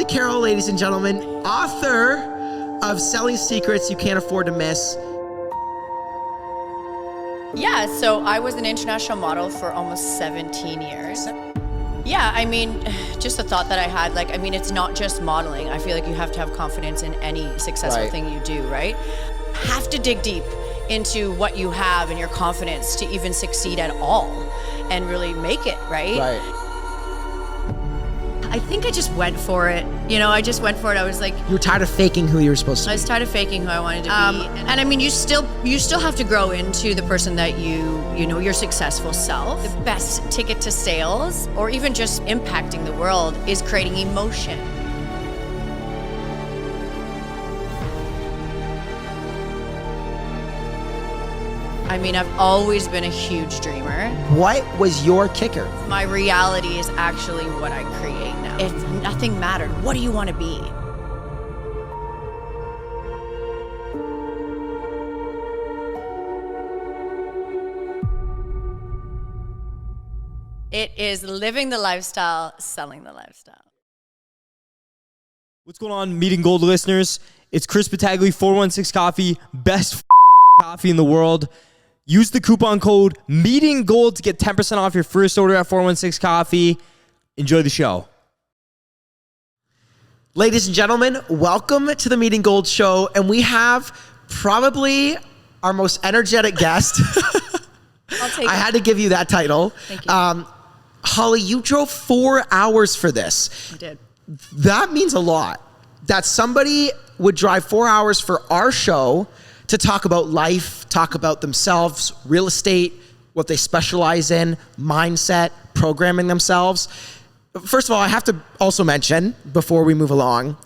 Carroll, ladies and gentlemen, author of Selling Secrets You Can't Afford to Miss. Yeah, so I was an international model for almost 17 years. Yeah, I mean, just a thought that I had, it's not just modeling. I feel like you have to have confidence in any successful thing you do, right? Have to dig deep into what you have and your confidence to even succeed at all and really make it, right? I think I just went for it. I just went for it. I was like, You were tired of faking who you were supposed to be. I was tired of faking who I wanted to be. And I mean, you still have to grow into the person that your successful self. The best ticket to sales, or even just impacting the world, is creating emotion. I mean, I've always been a huge dreamer. What was your kicker? My reality is actually what I create now. If nothing mattered, what do you want to be? It is living the lifestyle, selling the lifestyle. What's going on, Meeting Gold listeners? It's Chris Battaglia, 416 Coffee, best coffee in the world. Use the coupon code MEETINGGOLD to get 10% off your first order at 416 Coffee. Enjoy the show. Ladies and gentlemen, welcome to the Meeting Gold show. And we have probably our most energetic guest. I'll take it. I had to give you that title. Thank you. Holly, you drove 4 hours for this. I did. That means a lot. That somebody would drive 4 hours for our show to talk about life, talk about themselves, real estate, what they specialize in, mindset, programming themselves. First of all, I have to also mention, before we move along,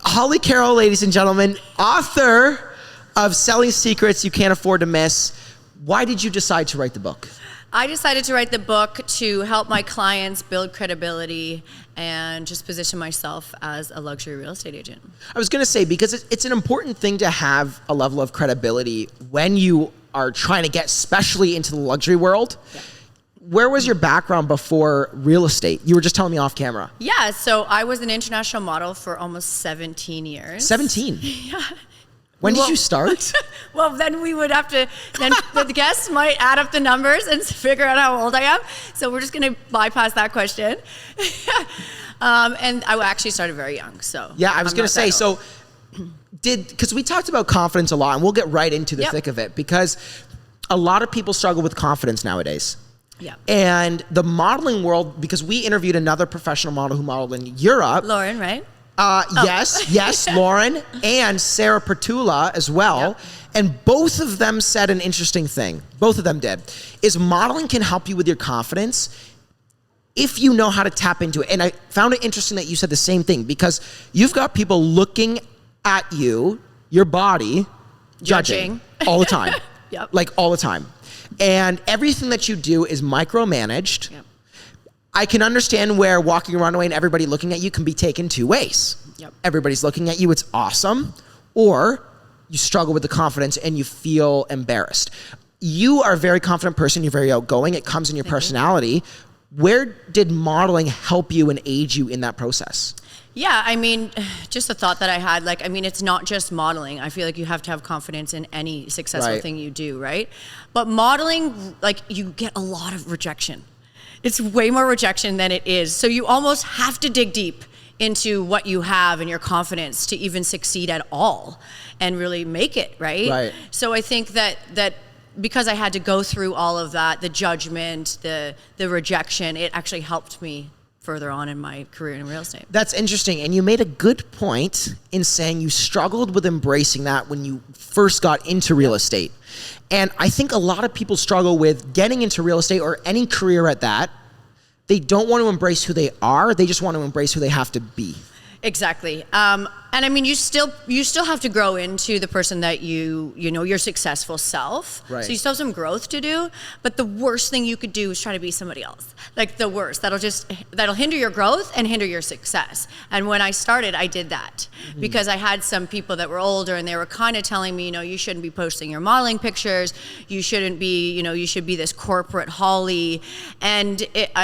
Holly Carroll, ladies and gentlemen, author of Selling Secrets You Can't Afford to Miss. Why did you decide to write the book? I decided to write the book to help my clients build credibility and just position myself as a luxury real estate agent. I was going to say, because it's an important thing to have a level of credibility when you are trying to get especially into the luxury world. Yeah. Where was your background before real estate? You were just telling me off camera. Yeah, so I was an international model for almost 17 years. 17? Yeah. When did you start? Well, then we would have to, then the guests might add up the numbers and figure out how old I am. So we're just going to bypass that question. And I actually started very young, so. Yeah, I was going to say, so because we talked about confidence a lot, and we'll get right into the thick of it, because a lot of people struggle with confidence nowadays. Yeah. And the modeling world, because we interviewed another professional model who modeled in Europe. Lauren, right? Yes, Lauren and Sarah Pertula as well. Yep. And both of them said an interesting thing. Both of them did. Is modeling can help you with your confidence if you know how to tap into it. And I found it interesting that you said the same thing, because you've got people looking at you, your body, judging all the time. Yep. Like all the time. And everything that you do is micromanaged. Yep. I can understand where walking around away and everybody looking at you can be taken 2 ways. Yep. Everybody's looking at you, it's awesome, or you struggle with the confidence and you feel embarrassed. You are a very confident person, you're very outgoing, it comes in your personality. Where did modeling help you and aid you in that process? Yeah, I mean, just a thought that I had, it's not just modeling. I feel like you have to have confidence in any successful thing you do, right? But modeling, you get a lot of rejection. It's way more rejection than it is. So you almost have to dig deep into what you have and your confidence to even succeed at all and really make it, right? So I think that because I had to go through all of that, the judgment, the rejection, it actually helped me further on in my career in real estate. That's interesting. And you made a good point in saying you struggled with embracing that when you first got into real estate. And I think a lot of people struggle with getting into real estate or any career at that. They don't want to embrace who they are. They just want to embrace who they have to be. Exactly. And And I mean, you still have to grow into the person that you know, your successful self. Right. So you still have some growth to do. But the worst thing you could do is try to be somebody else. Like the worst. That'll hinder your growth and hinder your success. And when I started, I did that because I had some people that were older and they were kind of telling me, you know, you shouldn't be posting your modeling pictures. You shouldn't be, you know, you should be this corporate Holly. And it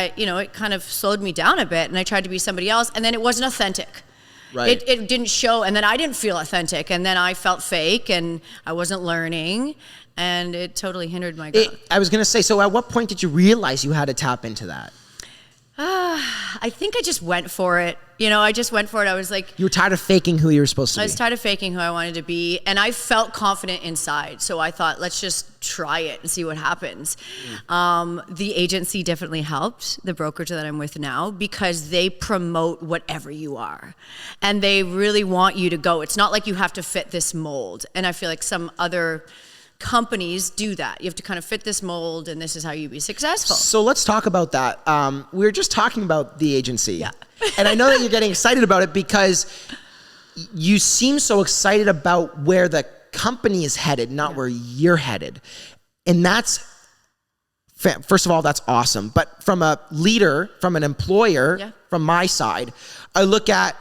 kind of slowed me down a bit, and I tried to be somebody else, and then it wasn't authentic. Right. It didn't show, and then I didn't feel authentic, and then I felt fake, and I wasn't learning, and it totally hindered my growth. I was going to say, so at what point did you realize you had to tap into that? I think I just went for it. You know, I just went for it. I was like... You were tired of faking who you were supposed to be. I was tired of faking who I wanted to be, and I felt confident inside. So I thought, let's just try it and see what happens. The agency definitely helped, the brokerage that I'm with now, because they promote whatever you are. And they really want you to go. It's not like you have to fit this mold. And I feel like some other companies do that. You have to kind of fit this mold, and this is how you be successful. So let's talk about that. We were just talking about the agency. Yeah. And I know that you're getting excited about it because you seem so excited about where the company is headed, not where you're headed. And that's, first of all, that's awesome. But from a leader, from an employer, from my side, I look at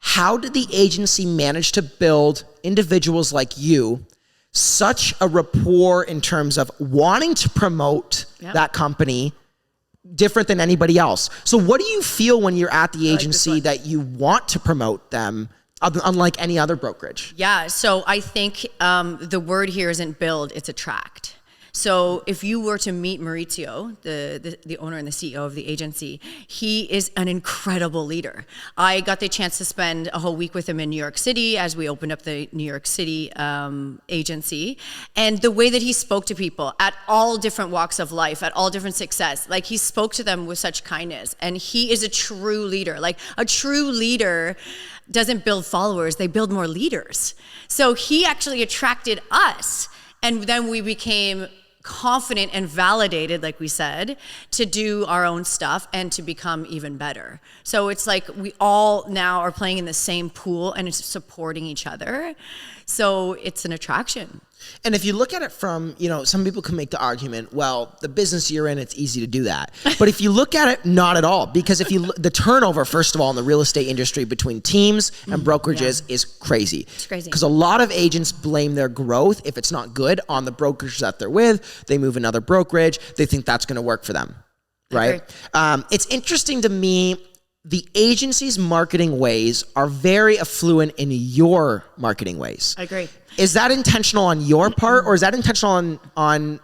how did the agency manage to build individuals like you such a rapport in terms of wanting to promote that company different than anybody else. So what do you feel when you're at the agency that you want to promote them unlike any other brokerage? Yeah, so I think the word here isn't build, it's attract. So if you were to meet Maurizio, the owner and the CEO of the agency, he is an incredible leader. I got the chance to spend a whole week with him in New York City as we opened up the New York City agency. And the way that he spoke to people at all different walks of life, at all different success, like he spoke to them with such kindness. And he is a true leader. Like a true leader doesn't build followers, they build more leaders. So he actually attracted us. And then we became confident and validated, like we said, to do our own stuff and to become even better. So it's like we all now are playing in the same pool and it's supporting each other. So it's an attraction. And if you look at it from, you know, some people can make the argument, well, the business you're in, it's easy to do that. But if you look at it, not at all. Because if you the turnover, first of all, in the real estate industry between teams and brokerages is crazy. It's crazy. Because a lot of agents blame their growth, if it's not good, on the brokerage that they're with. They move another brokerage. They think that's going to work for them. Right? It's interesting to me, the agency's marketing ways are very affluent in your marketing ways. I agree. Is that intentional on your part, or is that intentional on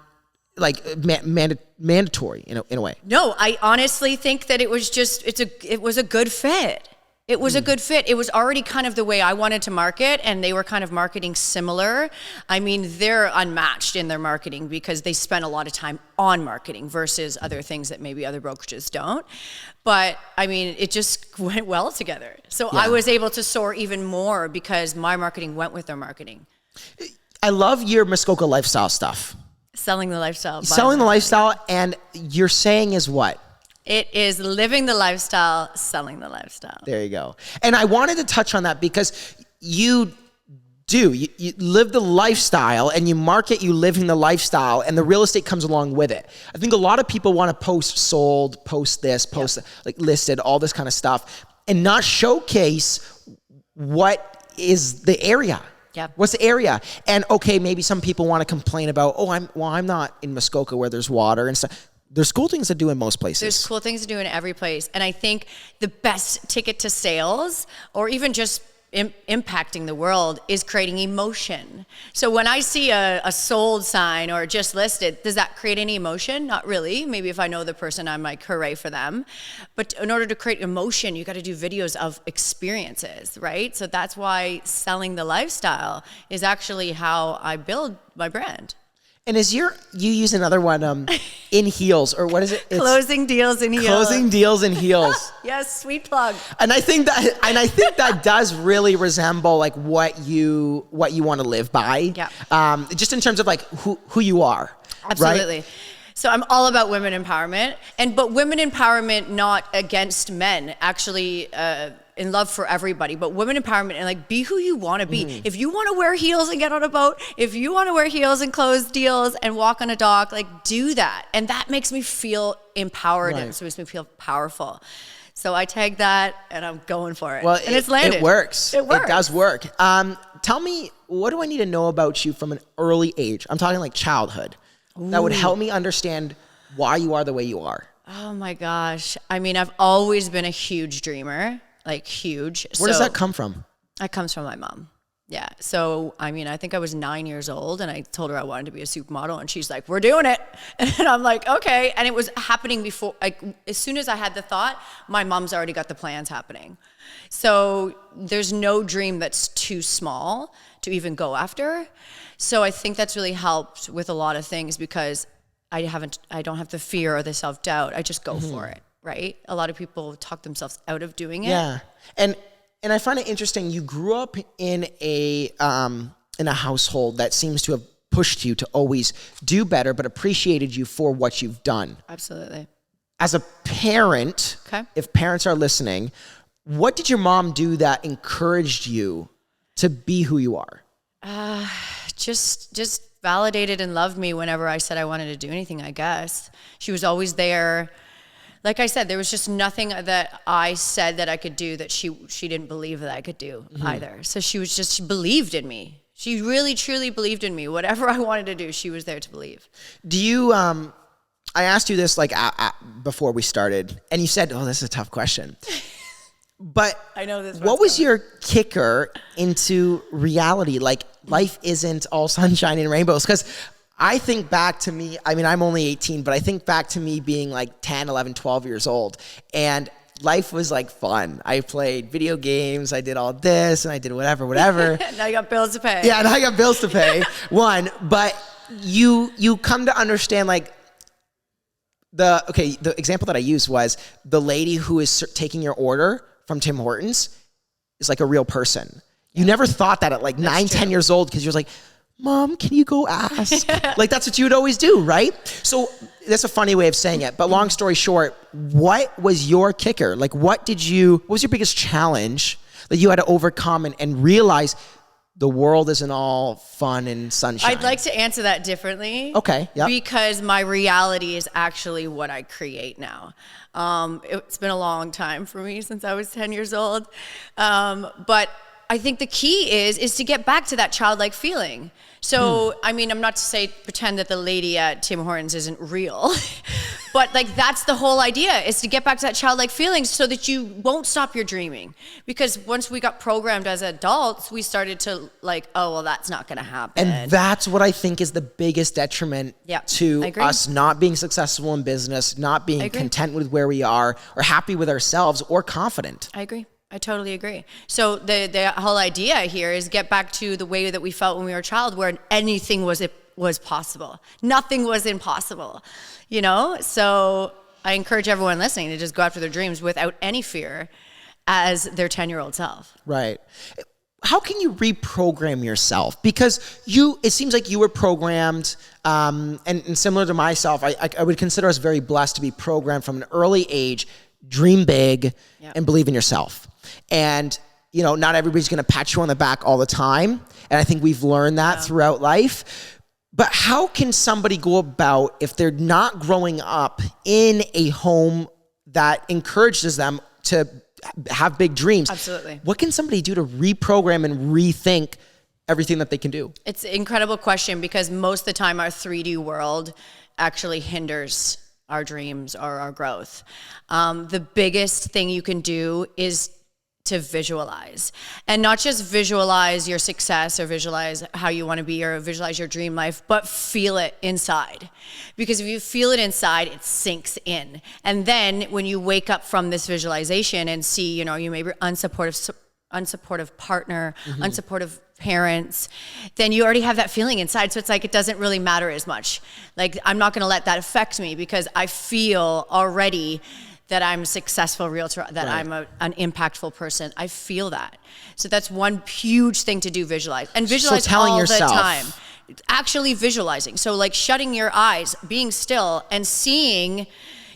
like mandatory in a way? No, I honestly think that it was just it was a good fit. It was a good fit. It was already kind of the way I wanted to market, and they were kind of marketing similar. I mean, they're unmatched in their marketing because they spend a lot of time on marketing versus other things that maybe other brokerages don't. But I mean, it just went well together. So I was able to soar even more because my marketing went with their marketing. I love your Muskoka lifestyle stuff. Selling the lifestyle. Selling the lifestyle, and your saying is what? It is living the lifestyle, selling the lifestyle. There you go. And I wanted to touch on that because you live the lifestyle and you market you living the lifestyle, and the real estate comes along with it. I think a lot of people want to post sold, post this, post like listed, all this kind of stuff, and not showcase what is the area. Yeah. What's the area? And okay, maybe some people want to complain about, I'm not in Muskoka where there's water and stuff. There's cool things to do in most places. There's cool things to do in every place. And I think the best ticket to sales, or even just impacting the world, is creating emotion. So when I see a sold sign or just listed, does that create any emotion? Not really. Maybe if I know the person, I'm like, hooray for them. But in order to create emotion, you got to do videos of experiences, right? So that's why selling the lifestyle is actually how I build my brand. And you use another one, in heels, or what is it? It's closing deals in heels. Closing deals in heels. Yes, sweet plug. And I think that does really resemble like what you want to live by. Yeah. Just in terms of like who you are. Absolutely. Right? So I'm all about women empowerment, but women empowerment not against men, actually in love for everybody, but women empowerment and like be who you want to be. If you want to wear heels and get on a boat, if you want to wear heels and close deals and walk on a dock, like do that. And that makes me feel empowered and so it makes me feel powerful. So I tagged that and I'm going for it. Well, and it's landed. It works. It works. It does work. Tell me, what do I need to know about you from an early age? I'm talking like childhood. That would help me understand why you are the way you are. Oh my gosh. I mean, I've always been a huge dreamer, like huge. Where does that come from? That comes from my mom. Yeah. So, I mean, I think I was 9 years old and I told her I wanted to be a supermodel and she's like, we're doing it. And I'm like, okay. And it was happening before, like, as soon as I had the thought, my mom's already got the plans happening. So there's no dream that's too small to even go after. So I think that's really helped with a lot of things because I don't have the fear or the self-doubt. I just go for it, right? A lot of people talk themselves out of doing it. Yeah. And I find it interesting. You grew up in a household that seems to have pushed you to always do better, but appreciated you for what you've done. Absolutely. As a parent, if parents are listening, what did your mom do that encouraged you to be who you are? Just validated and loved me whenever I said I wanted to do anything, I guess. She was always there. Like I said, there was just nothing that I said that I could do that she didn't believe that I could do either. So she believed in me. She really, truly believed in me. Whatever I wanted to do, she was there to believe. Do you, I asked you this like before we started, and you said, oh, this is a tough question. But I know this. What was your kicker into reality? Like life isn't all sunshine and rainbows. Because I think back to me, I mean, I'm only 18, but I think back to me being like 10, 11, 12 years old. And life was like fun. I played video games. I did all this and I did whatever. Now you got bills to pay. Yeah, now I got bills to pay. One, but you come to understand like, the example that I used was the lady who is taking your order from Tim Hortons is like a real person. You never thought that at like 9, 10 years old because you're like, Mom, can you go ask? Like that's what you would always do, right? So that's a funny way of saying it. But long story short, what was your kicker? Like what was your biggest challenge that you had to overcome and realize the world isn't all fun and sunshine? I'd like to answer that differently. Okay, yeah. Because my reality is actually what I create now. It's been a long time for me since I was 10 years old. But I think the key is to get back to that childlike feeling. So, I mean, I'm not to pretend that the lady at Tim Hortons isn't real, but like that's the whole idea, is to get back to that childlike feeling so that you won't stop your dreaming. Because once we got programmed as adults, we started to like, oh, well, that's not going to happen. And that's what I think is the biggest detriment to us not being successful in business, not being content with where we are, or happy with ourselves, or confident. I agree. I totally agree. So the whole idea here is get back to the way that we felt when we were a child, where anything was possible. Nothing was impossible, you know? So I encourage everyone listening to just go after their dreams without any fear as their 10-year-old self. Right. How can you reprogram yourself? Because it seems like you were programmed, and similar to myself, I would consider us very blessed to be programmed from an early age, dream big and believe in yourself. And, you know, not everybody's going to pat you on the back all the time. And I think we've learned that throughout life. But how can somebody go about, if they're not growing up in a home that encourages them to have big dreams? Absolutely. What can somebody do to reprogram and rethink everything that they can do? It's an incredible question, because most of the time our 3D world actually hinders our dreams or our growth. The biggest thing you can do is to visualize, and not just visualize your success or visualize how you want to be or visualize your dream life, but feel it inside. Because if you feel it inside, it sinks in. And then when you wake up from this visualization and see, you know, you may be unsupportive partner, unsupportive parents, then you already have that feeling inside. So it's like, it doesn't really matter as much. Like, I'm not going to let that affect me because I feel already that I'm a successful realtor, that I'm an impactful person. I feel that. So that's one huge thing to do, visualize. And visualize all the time. actually visualizing. So like shutting your eyes, being still, and seeing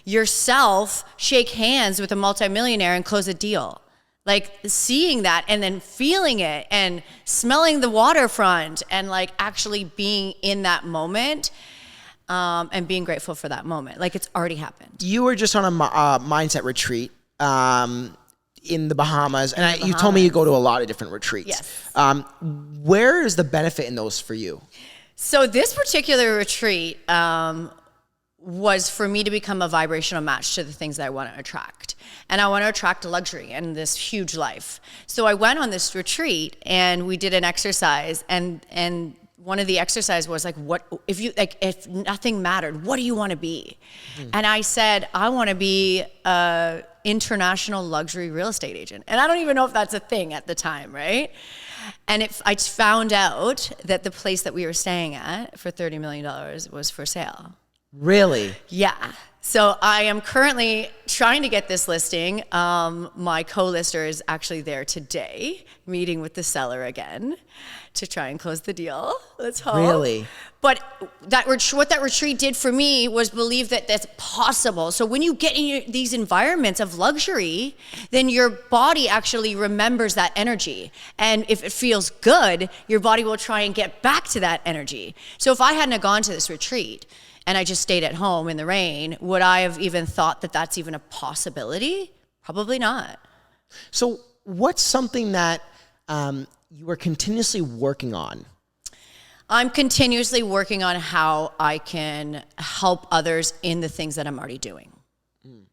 yourself shake hands with a multimillionaire and close a deal. Like seeing that and then feeling it and smelling the waterfront and like actually being in that moment and being grateful for that moment. Like it's already happened. You were just on a mindset retreat in the Bahamas, and you told me you go to a lot of different retreats. Yes. Where is the benefit in those for you? So this particular retreat was for me to become a vibrational match to the things that I want to attract. And I want to attract luxury and this huge life. So I went on this retreat and we did an exercise, and one of the exercises was like, what if nothing mattered, what do you want to be? And I said, I want to be a international luxury real estate agent. And I don't even know if that's a thing at the time, right? And I found out that the place that we were staying at for $30 million was for sale. Really? Yeah. So I am currently trying to get this listing. My co-lister is actually there today, meeting with the seller again to try and close the deal. Let's hope. Really? But what that retreat did for me was believe that that's possible. So when you get in these environments of luxury, then your body actually remembers that energy. And if it feels good, your body will try and get back to that energy. So if I hadn't have gone to this retreat, and I just stayed at home in the rain, would I have even thought that that's even a possibility? Probably not. So what's something that you are continuously working on? I'm continuously working on how I can help others in the things that I'm already doing.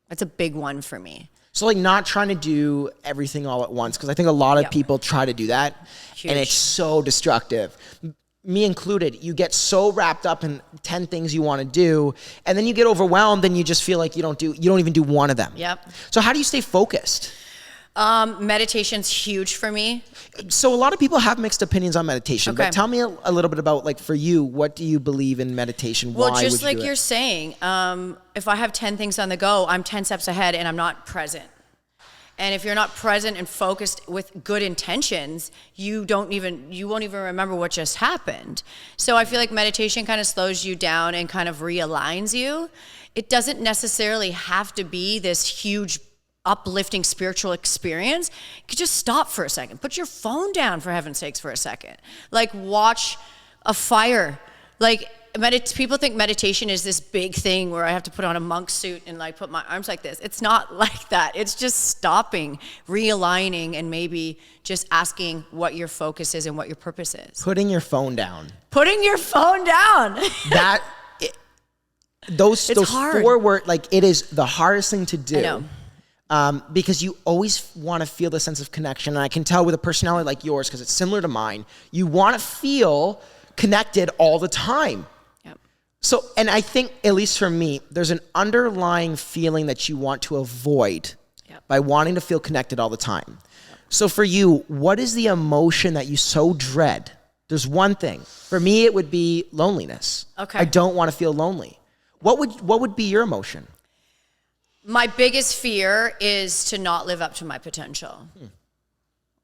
That's a big one for me. So like not trying to do everything all at once, because I think a lot of people try to do that. Huge. And it's so destructive. Me included, you get so wrapped up in 10 things you want to do, and then you get overwhelmed and you just feel like you don't even do one of them. Yep. So how do you stay focused? Meditation's huge for me. So a lot of people have mixed opinions on meditation, Okay. but tell me a little bit about, like, for you, what do you believe in meditation? Well, Why just would you like do you're it? saying, if I have 10 things on the go, I'm 10 steps ahead and I'm not present. And if you're not present and focused with good intentions, you won't even remember what just happened. So I feel like meditation kind of slows you down and kind of realigns you. It doesn't necessarily have to be this huge uplifting spiritual experience. You could just stop for a second. Put your phone down, for heaven's sakes, for a second. Like watch a fire. Like people think meditation is this big thing where I have to put on a monk suit and like put my arms like this. It's not like that. It's just stopping, realigning, and maybe just asking what your focus is and what your purpose is. Putting your phone down. Putting your phone down. Those hard. 4 words, like, it is the hardest thing to do. I know. Because you always want to feel the sense of connection. And I can tell with a personality like yours, because it's similar to mine, you want to feel connected all the time. Yep. So, and I think, at least for me, there's an underlying feeling that you want to avoid by wanting to feel connected all the time. Yep. So for you, what is the emotion that you so dread? There's one thing. For me, it would be loneliness. Okay. I don't want to feel lonely. What would be your emotion? My biggest fear is to not live up to my potential.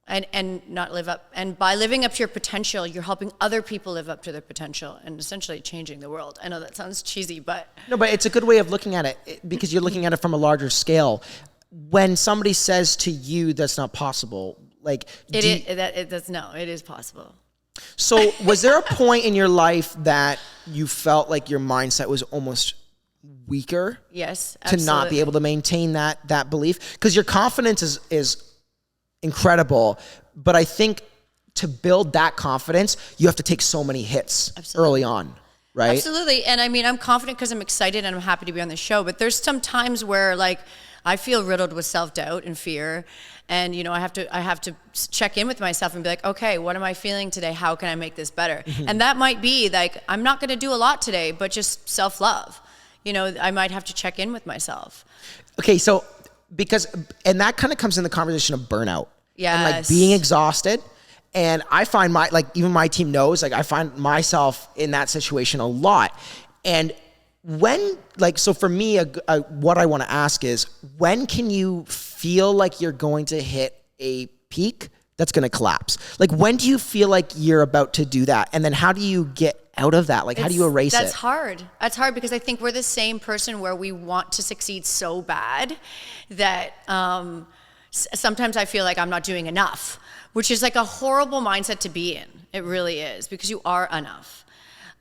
And not live up. And by living up to your potential, you're helping other people live up to their potential and essentially changing the world. I know that sounds cheesy, but... No, but it's a good way of looking at it, because you're looking at it from a larger scale. When somebody says to you that's not possible, like... It is possible. So was there a point in your life that you felt like your mindset was almost weaker? Yes, to not be able to maintain that belief? Because your confidence is incredible, but I think to build that confidence, you have to take so many hits early on, right? Absolutely. And I mean, I'm confident because I'm excited and I'm happy to be on the show, but there's some times where like I feel riddled with self-doubt and fear, and I have to check in with myself and be like, okay, what am I feeling today? How can I make this better? And that might be like, I'm not going to do a lot today, but just self-love. I might have to check in with myself. Okay, so and that kind of comes in the conversation of burnout. Yes. And like being exhausted. And I find even my team knows, like I find myself in that situation a lot. And so for me, what I want to ask is, when can you feel like you're going to hit a peak that's going to collapse? Like, when do you feel like you're about to do that? And then how do you get out of that? Like, how do you erase it? That's hard. That's hard because I think we're the same person where we want to succeed so bad that sometimes I feel like I'm not doing enough, which is like a horrible mindset to be in. It really is, because you are enough.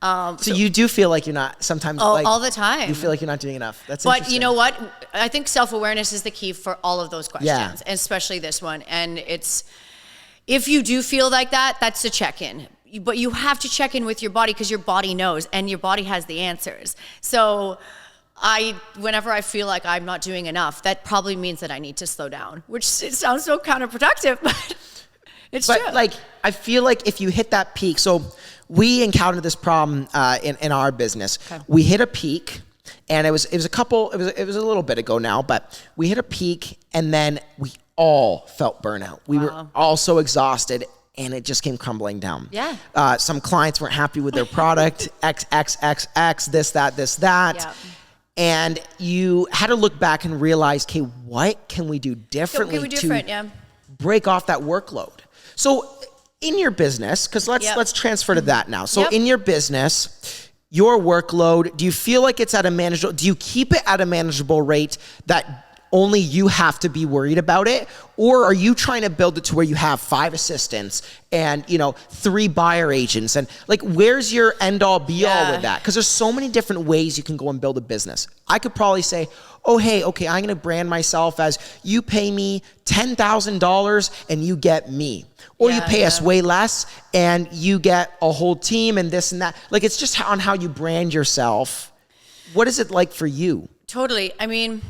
So you do feel like you're not sometimes, like, all the time. You feel like you're not doing enough. That's But interesting. you know what? I think self-awareness is the key for all of those questions, Yeah. and especially this one. And if you do feel like that, that's a check-in. But you have to check in with your body, because your body knows, and your body has the answers. So whenever I feel like I'm not doing enough, that probably means that I need to slow down, which it sounds so counterproductive, but it's true. But like, I feel like if you hit that peak, so we encountered this problem in our business. Okay. We hit a peak, and it was a little bit ago now, but we hit a peak, and then we all felt burnout. We were all so exhausted, and it just came crumbling down. Yeah. Some clients weren't happy with their product, X, this, that. Yeah. And you had to look back and realize, okay, what can we do differently to break off that workload? So in your business, because let's transfer to that now. So in your business, your workload, do you feel like it's at a manageable, do you keep it at a manageable rate that only you have to be worried about it? Or are you trying to build it to where you have 5 assistants and, 3 buyer agents? And like, where's your end all be all with that? Because there's so many different ways you can go and build a business. I could probably say, oh, hey, okay, I'm going to brand myself as you pay me $10,000 and you get me. Or you pay us way less and you get a whole team and this and that. Like, it's just on how you brand yourself. What is it like for you? Totally. I mean,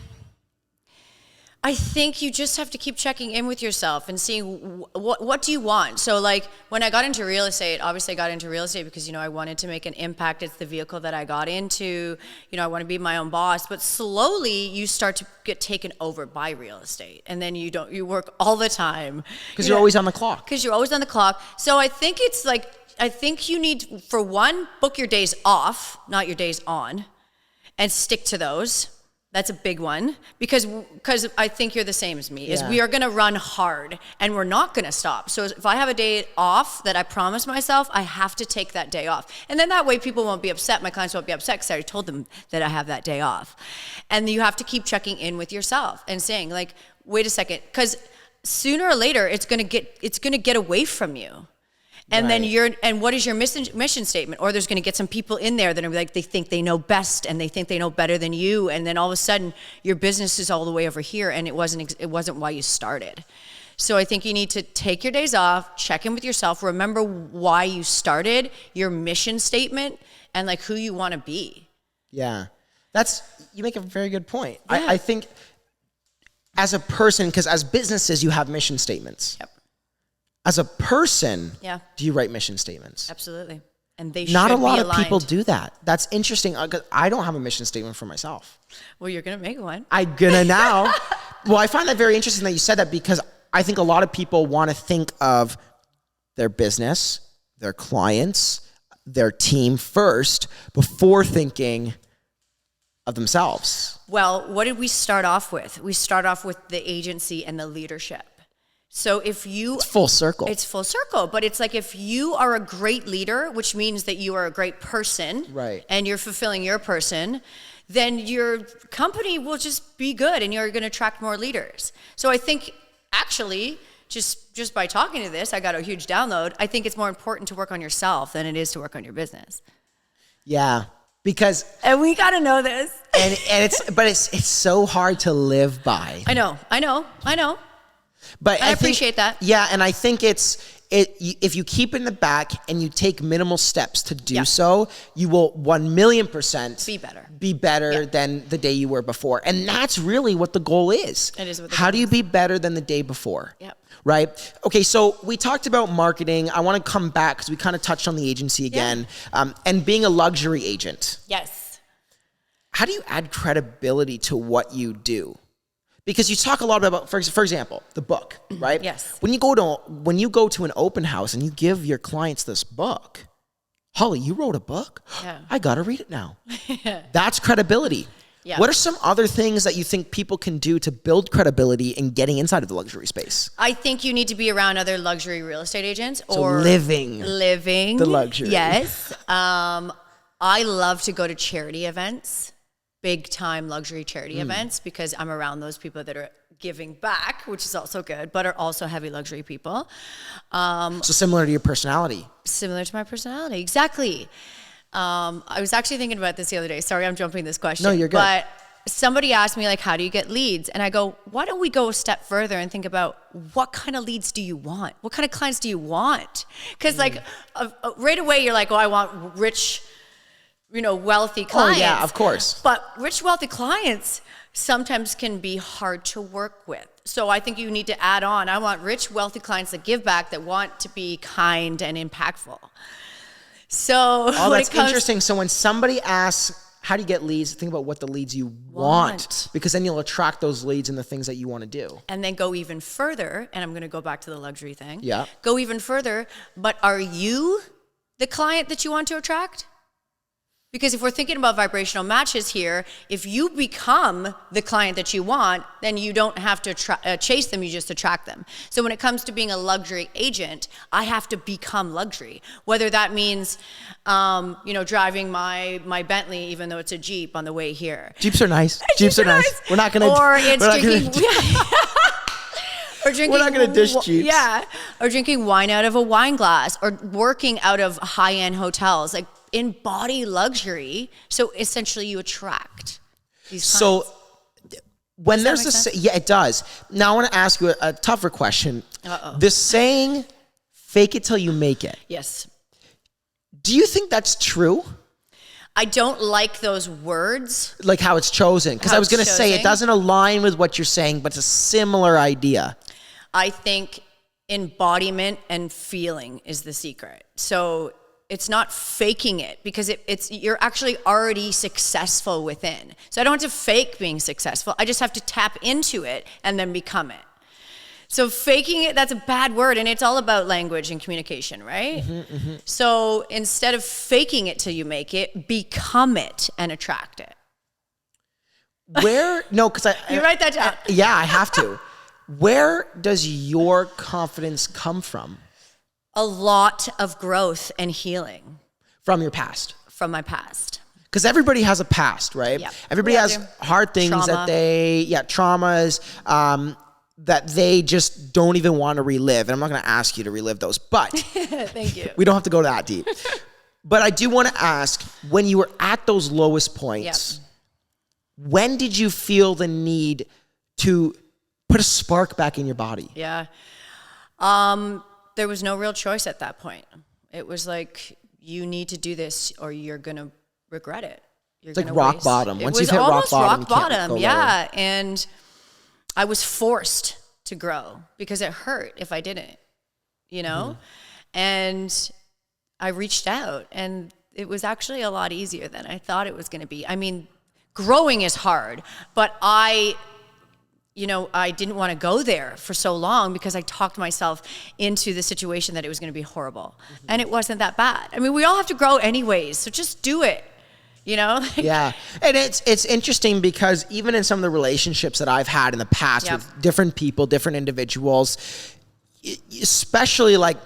I think you just have to keep checking in with yourself and seeing what do you want. So like when I got into real estate, obviously I got into real estate because, I wanted to make an impact. It's the vehicle that I got into. I want to be my own boss. But slowly you start to get taken over by real estate. And then you work all the time. Because you're always on the clock. Because you're always on the clock. So I think it's like, I think you need, for one, book your days off, not your days on, and stick to those. That's a big one, because I think you're the same as me, is we are going to run hard and we're not going to stop. So if I have a day off that I promise myself, I have to take that day off. And then that way people won't be upset. My clients won't be upset because I already told them that I have that day off. And you have to keep checking in with yourself and saying like, wait a second, because sooner or later it's going to get away from you. And then and what is your mission statement? Or there's going to get some people in there that are like, they think they know best and they think they know better than you. And then all of a sudden your business is all the way over here and it wasn't why you started. So I think you need to take your days off, check in with yourself, remember why you started, your mission statement, and like who you want to be. Yeah. You make a very good point. Yeah. I think as a person, because as businesses, you have mission statements. Yep. As a person, do you write mission statements? Absolutely. And they should be aligned. Not a lot of aligned. people do that. That's interesting. I don't have a mission statement for myself. Well, you're going to make one. I'm going to now. Well, I find that very interesting that you said that, because I think a lot of people want to think of their business, their clients, their team first before thinking of themselves. Well, what did we start off with? We start off with the agency and the leadership. So if it's full circle. It's full circle, but it's like if you are a great leader, which means that you are a great person, right, and you're fulfilling your person, then your company will just be good and you're going to attract more leaders. So I think actually just by talking to this, I got a huge download. I think it's more important to work on yourself than it is to work on your business. Yeah. And we got to know this. And it's so hard to live by. I know. But I appreciate that. Yeah, and I think if you keep it in the back and you take minimal steps to do so, you will 1,000,000% be better than the day you were before. And that's really what the goal is. It is what the How goal do you is. be better than the day before? Yep. Right? Okay, so we talked about marketing. I want to come back because we kind of touched on the agency again, and being a luxury agent. Yes. How do you add credibility to what you do? Because you talk a lot about, for example, the book, right? Yes. When you go to an open house and you give your clients this book, Holly, you wrote a book? Yeah. I got to read it now. That's credibility. Yeah. What are some other things that you think people can do to build credibility in getting inside of the luxury space? I think you need to be around other luxury real estate agents living the luxury. Yes. I love to go to charity events, big time luxury charity events, because I'm around those people that are giving back, which is also good, but are also heavy luxury people. So similar to your personality. Similar to my personality, exactly. I was actually thinking about this the other day. Sorry, I'm jumping this question. No, you're good. But somebody asked me, like, how do you get leads? And I go, why don't we go a step further and think about what kind of leads do you want? What kind of clients do you want? Because like right away you're like, oh, I want rich, wealthy clients. Oh yeah, of course. But rich, wealthy clients sometimes can be hard to work with. So I think you need to add on, I want rich, wealthy clients that give back, that want to be kind and impactful. So that's interesting. So when somebody asks, how do you get leads? Think about what the leads you want, because then you'll attract those leads and the things that you want to do. And then go even further, and I'm going to go back to the luxury thing. Yeah. Go even further, but are you the client that you want to attract? Because if we're thinking about vibrational matches here, if you become the client that you want, then you don't have to chase them, you just attract them. So when it comes to being a luxury agent, I have to become luxury. Whether that means, driving my Bentley, even though it's a Jeep on the way here. Jeeps are nice. Jeeps are nice. We're not going to... Or it's drinking... Or drinking, we're not going to dish Jeeps. Yeah. Or drinking wine out of a wine glass, or working out of high-end hotels. Like, embody luxury, so essentially you attract these clients. So when there's yeah, it does. Now I want to ask you a tougher question. This saying, fake it till you make it. Yes. Do you think that's true? I don't like those words. Like how it's chosen. Because I was going to say it doesn't align with what you're saying, but it's a similar idea. I think embodiment and feeling is the secret. So it's not faking it, because it's you're actually already successful within. So I don't have to fake being successful. I just have to tap into it and then become it. So faking it, that's a bad word, and it's all about language and communication, right? So instead of faking it till you make it, become it and attract it. Because you write that down. Yeah, I have to. Where does your confidence come from? A lot of growth and healing. From your past? From my past. Because everybody has a past, right? Yeah. Everybody has hard things traumas that they just don't even want to relive. And I'm not going to ask you to relive those, but thank you. We don't have to go that deep. But I do want to ask, when you were at those lowest points, when did you feel the need to put a spark back in your body? Yeah. There was no real choice at that point. It was like, you need to do this or you're going to regret it. It's like rock bottom. Once you've hit rock bottom, yeah. And I was forced to grow because it hurt if I didn't, And I reached out, and it was actually a lot easier than I thought it was going to be. I mean, growing is hard, but I didn't want to go there for so long because I talked myself into the situation that it was going to be horrible. And it wasn't that bad. I mean, we all have to grow anyways, so just do it, Yeah. And it's interesting because even in some of the relationships that I've had in the past with different people, different individuals, especially like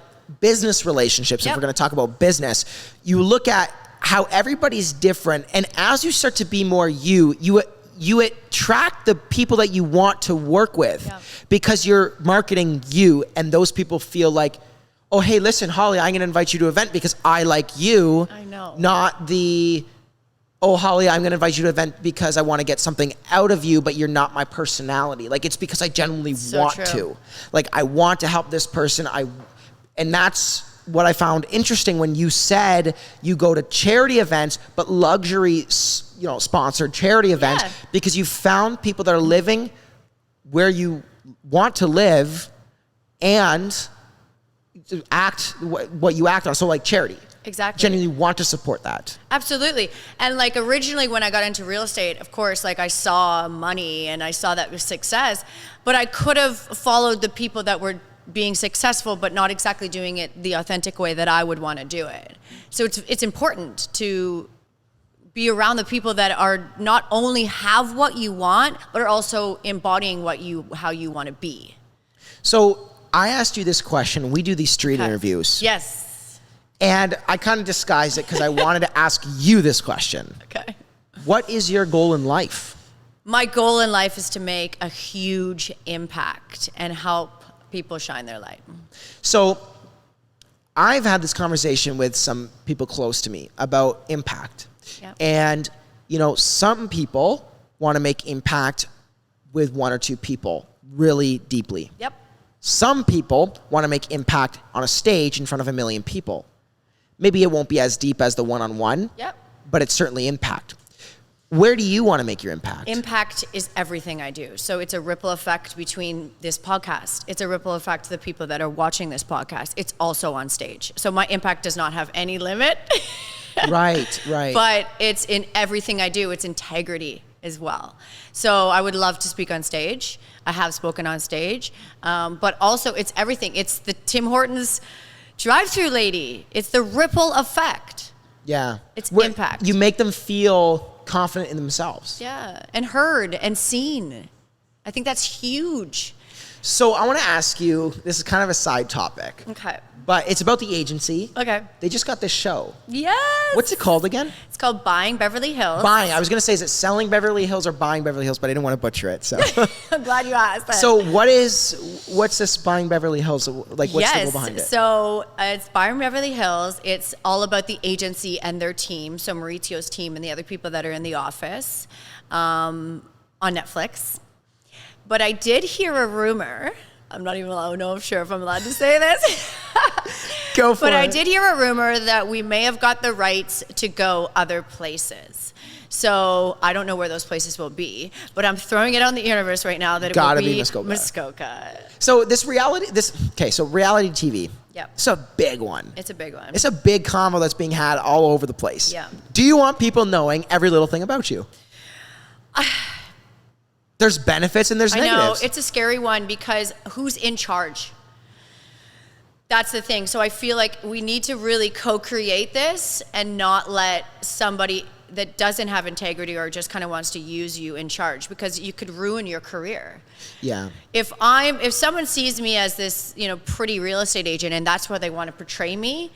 business relationships, if we're going to talk about business, you look at how everybody's different. And as you start to be more you attract the people that you want to work with because you're marketing you, and those people feel like, oh, hey, listen, Holly, I'm going to invite you to an event because I like you. I know. Not the, oh, Holly, I'm going to invite you to an event because I want to get something out of you, but you're not my personality. Like, it's because I genuinely want to. Like, I want to help this person. And that's what I found interesting when you said you go to charity events, but luxury, sponsored charity events, because you found people that are living where you want to live and to act what you act on. So like charity. Exactly. Genuinely want to support that. Absolutely. And like originally when I got into real estate, of course, like I saw money and I saw that was success, but I could have followed the people that were being successful, but not exactly doing it the authentic way that I would want to do it. So it's important to be around the people that are not only have what you want, but are also embodying how you want to be. So I asked you this question. We do these street interviews. Yes. And I kind of disguised it because I wanted to ask you this question. Okay. What is your goal in life? My goal in life is to make a huge impact and help people shine their light. So I've had this conversation with some people close to me about impact. Yep. And, you know, some people want to make impact with one or two people really deeply. Yep. Some people want to make impact on a stage in front of 1 million people. Maybe it won't be as deep as the one-on-one, Yep. but it's certainly impact. Where do you want to make your impact? Impact is everything I do. So it's a ripple effect between this podcast. It's a ripple effect to the people that are watching this podcast. It's also on stage. So my impact does not have any limit. Right. But it's in everything I do. It's integrity as well. So I would love to speak on stage. I have spoken on stage. But also it's everything. It's the Tim Hortons drive-through lady. It's the ripple effect. Yeah. It's impact. You make them feel confident in themselves. Yeah, and heard and seen. I think that's huge. So I want to ask you, this is kind of a side topic. Okay. But it's about the agency. Okay. They just got this show. Yes. What's it called again? It's called Buying Beverly Hills. Buying. I was going to say, is it Selling Beverly Hills or Buying Beverly Hills? But I didn't want to butcher it. So I'm glad you asked that. So what's this Buying Beverly Hills? Like, what's the goal behind it? So it's Buying Beverly Hills. It's all about the agency and their team. So Maurizio's team and the other people that are in the office on Netflix. But I did hear a rumor. I'm not even sure if I'm allowed to say this. Go for it. But I did hear a rumor that we may have got the rights to go other places. So I don't know where those places will be, but I'm throwing it on the universe right now that it will be Muskoka. So reality TV. Yep. It's a big one. It's a big one. It's a big convo that's being had all over the place. Yeah. Do you want people knowing every little thing about you? There's benefits and there's negatives. I know, it's a scary one because who's in charge? That's the thing. So I feel like we need to really co-create this and not let somebody that doesn't have integrity or just kind of wants to use you in charge, because you could ruin your career. Yeah. If someone sees me as this, pretty real estate agent and that's where they want to portray me,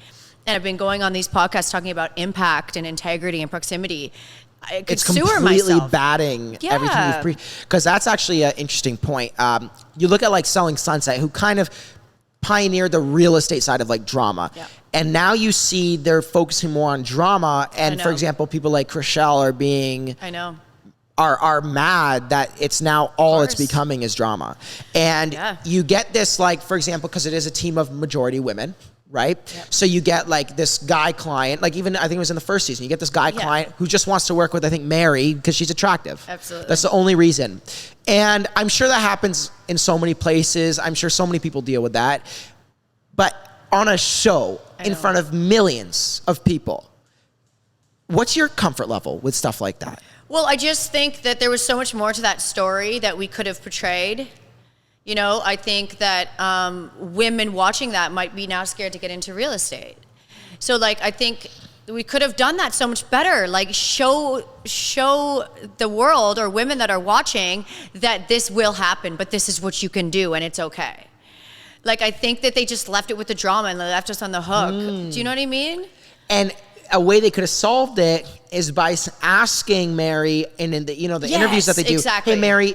and I've been going on these podcasts talking about impact and integrity and proximity, I could sewer myself. It's completely batting everything you've preached. Because that's actually an interesting point. You look at like Selling Sunset, who kind of pioneered the real estate side of like drama. Yeah. And now you see they're focusing more on drama. And for example, people like Carroll are being... I know. Are mad that it's now all it's becoming is drama. And you get this, like, for example, because it is a team of majority women, right? Yep. So you get like this guy client, like even I think it was in the first season, you get this guy client who just wants to work with, I think, Mary because she's attractive. Absolutely. That's the only reason. And I'm sure that happens in so many places. I'm sure so many people deal with that. But on a show in front of millions of people, what's your comfort level with stuff like that? Well, I just think that there was so much more to that story that we could have portrayed. I think that women watching that might be now scared to get into real estate. So, like, I think we could have done that so much better. Like, show the world or women that are watching that this will happen, but this is what you can do, and it's okay. Like, I think that they just left it with the drama and they left us on the hook. Do you know what I mean? And a way they could have solved it is by asking Mary in the interviews that they do. Exactly. Hey, Mary,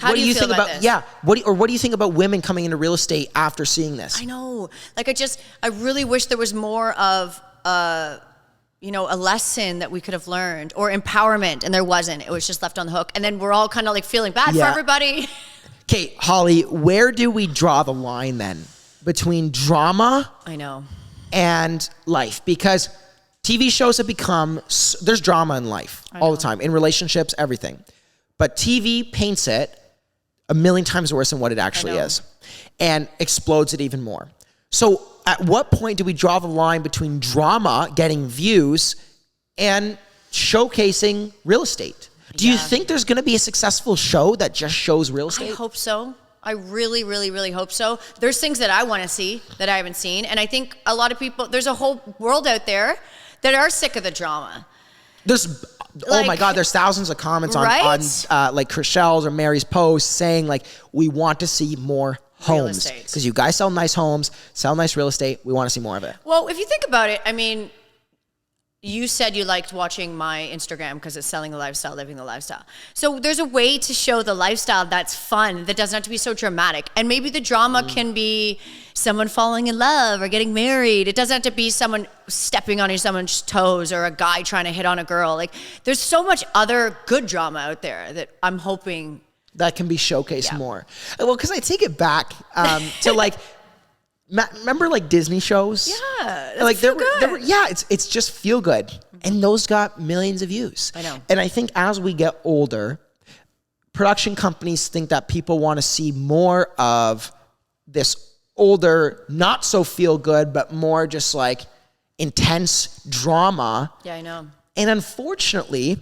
what do you think about this? Yeah. What do you think about women coming into real estate after seeing this? I know. Like, I really wish there was more of a lesson that we could have learned, or empowerment, and there wasn't. It was just left on the hook, and then we're all kind of like feeling bad for everybody. Okay, Holly, where do we draw the line then between drama? I know. And life? Because TV shows have become, there's drama in life all the time, in relationships, everything. But TV paints it 1,000,000 times worse than what it actually is, and explodes it even more. So at what point do we draw the line between drama, getting views, and showcasing real estate? Do you think there's going to be a successful show that just shows real estate? I hope so. I really, really, really hope so. There's things that I want to see that I haven't seen. And I think a lot of people, there's a whole world out there that are sick of the drama. There's oh my God, there's thousands of comments on like Chriselle's or Mary's posts saying like, we want to see more homes because you guys sell nice homes, sell nice real estate. We want to see more of it. Well, if you think about it, I mean, you said you liked watching my Instagram because it's selling the lifestyle, living the lifestyle. So there's a way to show the lifestyle that's fun, that doesn't have to be so dramatic. And maybe the drama can be someone falling in love or getting married. It doesn't have to be someone stepping on someone's toes or a guy trying to hit on a girl. Like, there's so much other good drama out there that I'm hoping that can be showcased more. Well, because I take it back to like, remember like Disney shows? Yeah, like there were, it's just feel good, and those got millions of views. I know. And I think as we get older, production companies think that people want to see more of this older, not so feel good, but more just like intense drama. Yeah, I know. And unfortunately,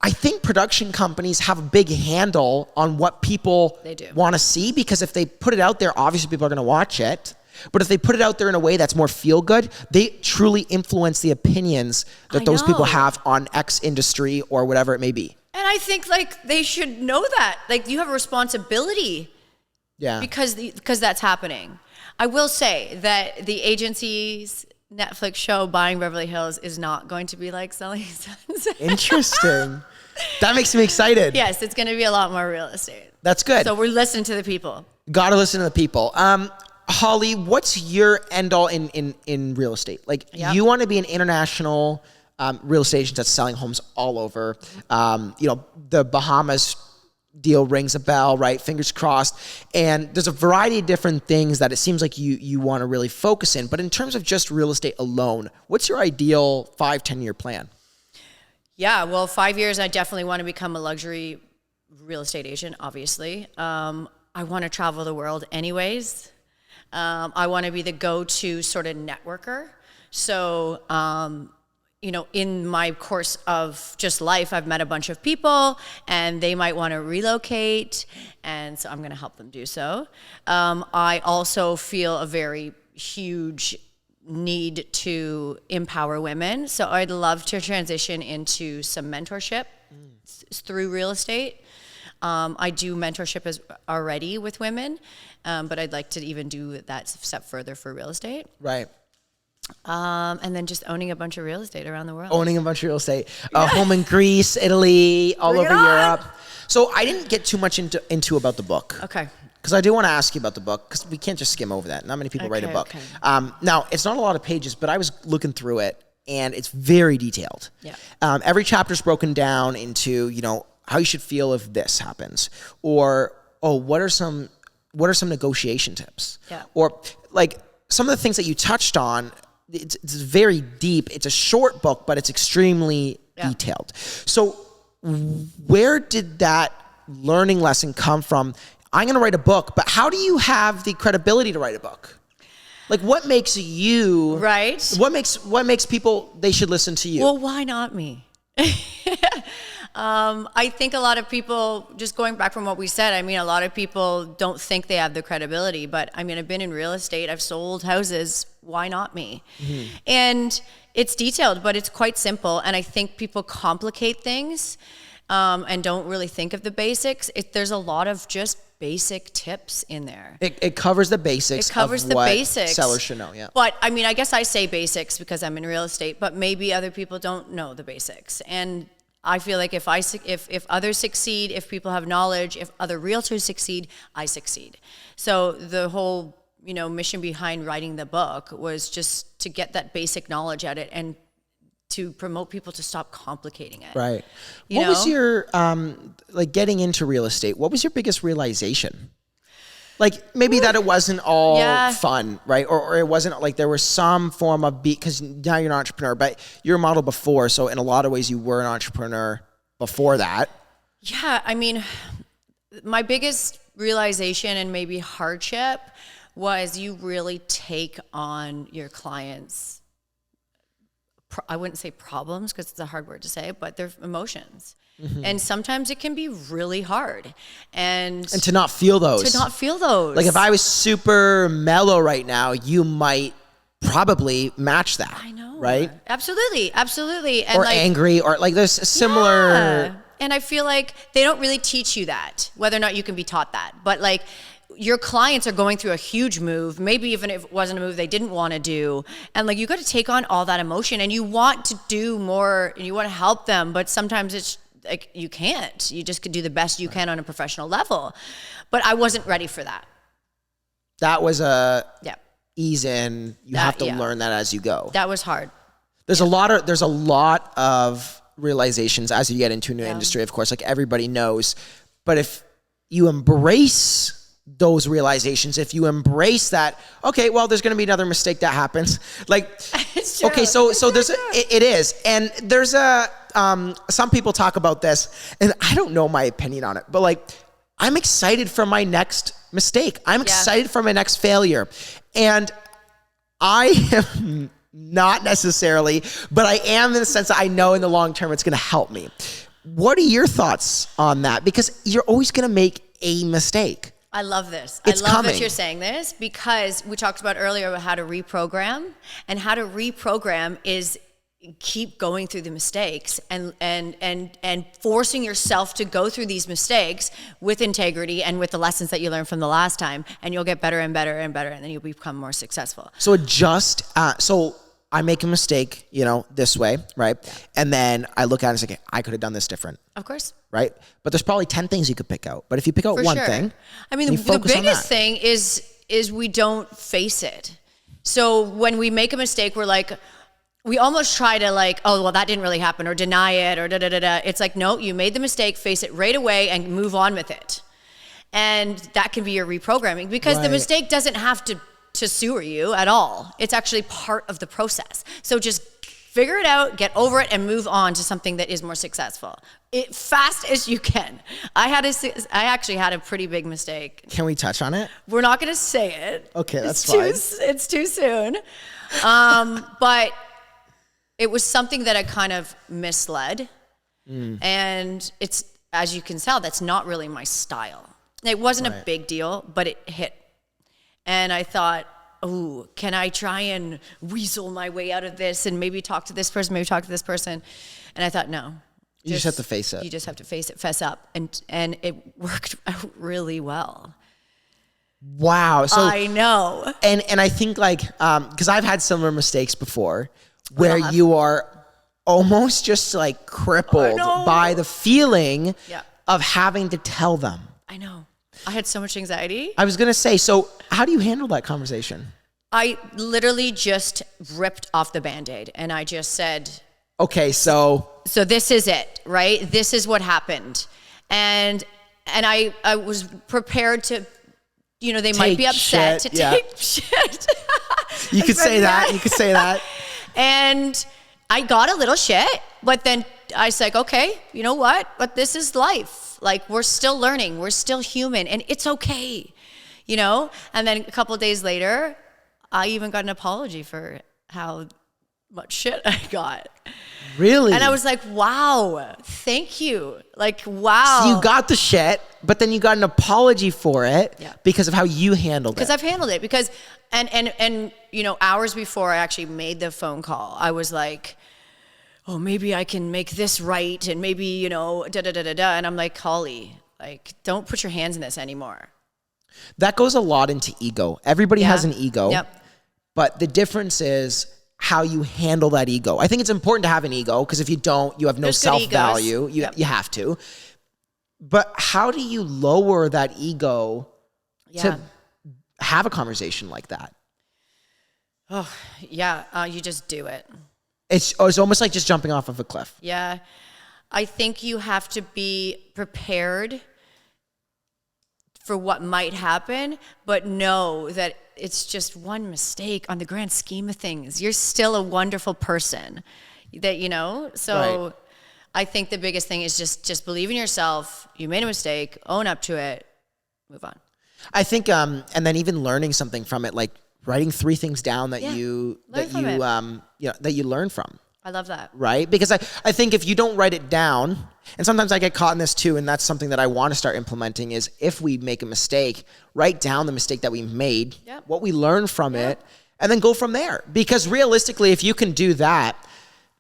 I think production companies have a big handle on what people want to see, because if they put it out there, obviously people are going to watch it. But if they put it out there in a way that's more feel good, they truly influence the opinions that those people have on X industry or whatever it may be. And I think like they should know that. Like, you have a responsibility. Yeah. Because that's happening. I will say that the agency's Netflix show Buying Beverly Hills is not going to be like Selling Sunset. Interesting. That makes me excited. Yes, it's going to be a lot more real estate. That's good. So we're listening to the people. Gotta listen to the people. Holly, what's your end all in real estate? Like, you want to be an international real estate agent that's selling homes all over. The Bahamas deal rings a bell, right? Fingers crossed. And there's a variety of different things that it seems like you want to really focus in. But in terms of just real estate alone, what's your ideal 5-10 year plan? Yeah, well, 5 years, I definitely want to become a luxury real estate agent, obviously. I want to travel the world anyways. I want to be the go-to sort of networker. So, in my course of just life, I've met a bunch of people and they might want to relocate. And so I'm going to help them do so. I also feel a very huge need to empower women. So I'd love to transition into some mentorship through real estate. I do mentorship already with women, but I'd like to even do that step further for real estate. Right. And then just owning a bunch of real estate around the world. Owning a bunch of real estate. A home in Greece, Italy, all over Europe. So I didn't get too much into about the book. Okay. Because I do want to ask you about the book, because we can't just skim over that. Not many people write a book. Okay. Now, it's not a lot of pages, but I was looking through it, and it's very detailed. Yeah. Every chapter is broken down into, how you should feel if this happens, or what are some negotiation tips? Yeah. Or like some of the things that you touched on. It's very deep. It's a short book, but it's extremely detailed. So where did that learning lesson come from? I'm going to write a book, but how do you have the credibility to write a book? Like, what makes you right? What makes people, they should listen to you? Well, why not me? I think a lot of people, just going back from what we said, a lot of people don't think they have the credibility, but I've been in real estate, I've sold houses, why not me? Mm-hmm. And it's detailed, but it's quite simple. And I think people complicate things and don't really think of the basics. There's a lot of just basic tips in there. It covers the basics. It covers the basics. Sellers should know, yeah. But I guess I say basics because I'm in real estate, but maybe other people don't know the basics. And I feel like if others succeed, if people have knowledge, if other realtors succeed, I succeed. So the whole, mission behind writing the book was just to get that basic knowledge at it and to promote people to stop complicating it. Right. What was your, getting into real estate, what was your biggest realization? Like maybe that it wasn't all fun, right? Or it wasn't like there was some form of because now you're an entrepreneur, but you're a model before. So in a lot of ways you were an entrepreneur before that. Yeah. My biggest realization and maybe hardship was you really take on your clients. I wouldn't say problems because it's a hard word to say, but they're emotions. Mm-hmm. And sometimes it can be really hard. And to not feel those. Like if I was super mellow right now, you might probably match that. I know. Right? Absolutely. And or angry, or like there's a similar. Yeah. And I feel like they don't really teach you that, whether or not you can be taught that. But like your clients are going through a huge move, maybe even if it wasn't a move they didn't want to do. And like you got to take on all that emotion, and you want to do more and you want to help them, but sometimes it's like you can't. You just could do the best you can on a professional level. But I wasn't ready for that. That was a ease in. You have to learn that as you go. That was hard. There's a lot of realizations as you get into a new industry, of course, like everybody knows. But if you embrace those realizations, if you embrace that, okay, well, there's going to be another mistake that happens. Like, okay, so there's it is, and there's some people talk about this, and I don't know my opinion on it, but like, I'm excited for my next mistake. I'm excited for my next failure, and I am not necessarily, but I am in the sense that I know in the long term it's going to help me. What are your thoughts on that? Because you're always going to make a mistake. I love this. It's I love coming. that you're saying this, because we talked about earlier about how to reprogram, and how to reprogram is keep going through the mistakes and forcing yourself to go through these mistakes with integrity and with the lessons that you learned from the last time, and you'll get better and better and better, and then you'll become more successful. So so I make a mistake, this way, right? Yeah. And then I look at it and say, okay, I could have done this different. Of course. Right? But there's probably 10 things you could pick out. But if you pick out For one sure. thing, I mean, the biggest thing is we don't face it. So when we make a mistake, we're like, we almost try to like, oh, well, that didn't really happen, or deny it, or da-da-da-da. It's like, no, you made the mistake, face it right away and move on with it. And that can be your reprogramming, because the mistake doesn't have to sewer you at all. It's actually part of the process. So just figure it out, get over it, and move on to something that is more successful. Fast as you can. I actually had a pretty big mistake. Can we touch on it? We're not going to say it. Okay, that's fine. It's too soon. But it was something that I kind of misled. And it's, as you can tell, that's not really my style. It wasn't a big deal, but it hit. And I thought, oh, can I try and weasel my way out of this and maybe talk to this person, maybe talk to this person? And I thought, no. You just have to face it. You just have to face it, fess up. And it worked out really well. Wow. So I know. And I think like, because I've had similar mistakes before where you are almost just like crippled by the feeling of having to tell them. I know. I had so much anxiety. I was going to say, so how do you handle that conversation? I literally just ripped off the Band-Aid, and I just said, okay, so this is it, right? This is what happened. And I was prepared to, they might be upset to take shit. You could say that. You could say that. And I got a little shit, but then I was like, okay, you know what? But this is life. Like, we're still learning. We're still human, and it's okay, And then a couple of days later, I even got an apology for how much shit I got. Really? And I was like, wow, thank you. Like, wow. So you got the shit, but then you got an apology for it because of how you handled it. Because I've handled it. Because, and hours before I actually made the phone call, I was like, oh, maybe I can make this right, and maybe, da-da-da-da-da. And I'm like, Holly, like, don't put your hands in this anymore. That goes a lot into ego. Everybody has an ego. Yep. But the difference is how you handle that ego. I think it's important to have an ego, because if you don't, you have no self-value. You have to. But how do you lower that ego to have a conversation like that? Oh, yeah. You just do it. It's almost like just jumping off of a cliff. Yeah. I think you have to be prepared for what might happen, but know that it's just one mistake on the grand scheme of things. You're still a wonderful person So I think the biggest thing is just believe in yourself. You made a mistake, own up to it, move on. I think, and then even learning something from it, like writing 3 things down that you learn from. I love that. Right? Because I think if you don't write it down, and sometimes I get caught in this too, and that's something that I want to start implementing, is if we make a mistake, write down the mistake that we made, what we learned from it, and then go from there. Because realistically, if you can do that,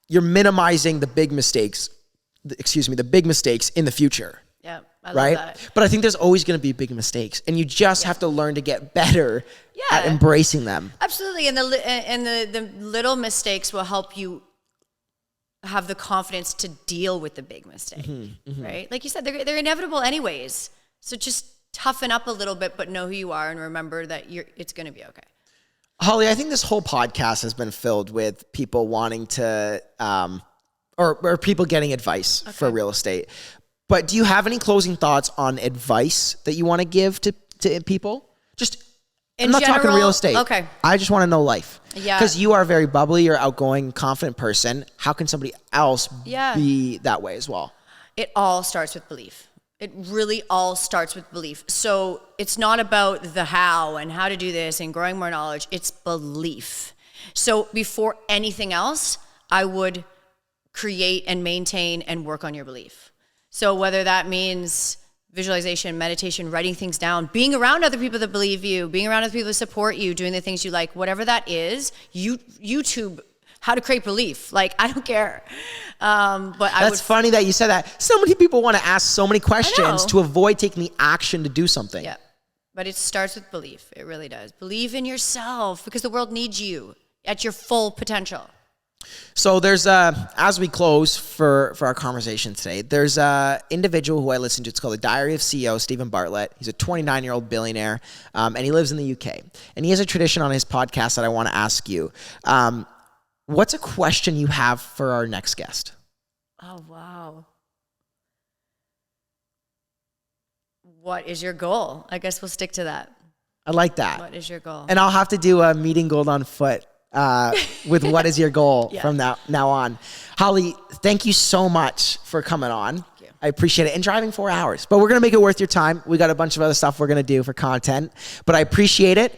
you're minimizing the big mistakes in the future. Yeah, I right? love that. But I think there's always going to be big mistakes, and you just have to learn to get better at embracing them. Absolutely, and the little mistakes will help you have the confidence to deal with the big mistake, right? Like you said, they're inevitable anyways. So just toughen up a little bit, but know who you are and remember that it's going to be okay. Holly, I think this whole podcast has been filled with people wanting to, or people getting advice for real estate. But do you have any closing thoughts on advice that you want to give to people? Just, I'm not talking real estate. Okay. I just want to know life. Yeah. Because you are a very bubbly, you're outgoing, confident person. How can somebody else be that way as well? It all starts with belief. It really all starts with belief. So it's not about the how and how to do this and growing more knowledge. It's belief. So before anything else, I would create and maintain and work on your belief. So whether that means visualization, meditation, writing things down, being around other people that believe you, being around other people that support you, doing the things you like, whatever that is, YouTube how to create belief. Like, I don't care. That's funny that you said that. So many people want to ask so many questions to avoid taking the action to do something. Yeah. But it starts with belief. It really does. Believe in yourself because the world needs you at your full potential. So there's as we close for our conversation today, there's a individual who I listen to. It's called The Diary of CEO, Stephen Bartlett. He's a 29-year-old billionaire, and he lives in the UK. And he has a tradition on his podcast that I want to ask you. What's a question you have for our next guest? Oh, wow. What is your goal? I guess we'll stick to that. I like that. What is your goal? And I'll have to do a meeting gold on foot with what is your goal from now on. Holly, thank you so much for coming on. Thank you. I appreciate it. And driving 4 hours. But we're going to make it worth your time. We got a bunch of other stuff we're going to do for content. But I appreciate it.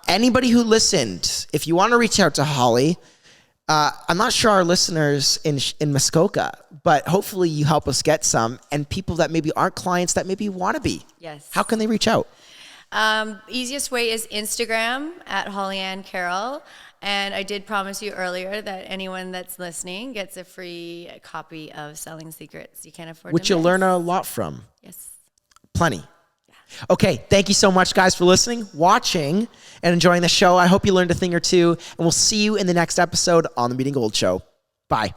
Anybody who listened, if you want to reach out to Holly, I'm not sure our listeners in Muskoka, but hopefully you help us get some, and people that maybe aren't clients that maybe want to be. Yes. How can they reach out? Easiest way is Instagram at Hollyann Carroll. And I did promise you earlier that anyone that's listening gets a free copy of Selling Secrets You Can't Afford to Miss. Which you'll learn a lot from. Yes. Plenty. Okay, thank you so much, guys, for listening, watching, and enjoying the show. I hope you learned a thing or two, and we'll see you in the next episode on The Meeting Gold Show. Bye.